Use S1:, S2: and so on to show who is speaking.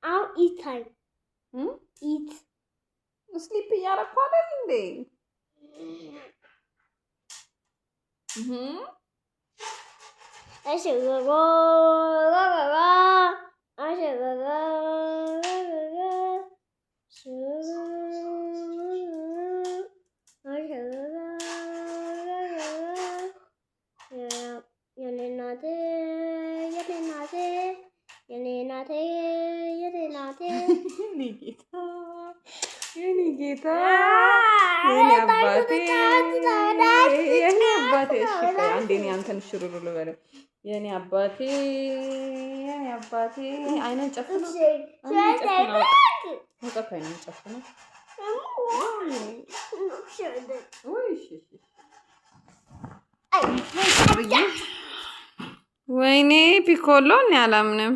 S1: I'll eat time. Eat.
S2: Sleep እያረኩ አይደል እንዴ? የኔ ጌታ የኔ አባቴ የኔ አባቴ እሺ አንዴ እኔ አንተን ሽሩሩ ልበለው የኔ አባቴ አይነን ጨፍነው አይነን ጨፍነው ወይኔ ፒኮሎ እኔ አላምንም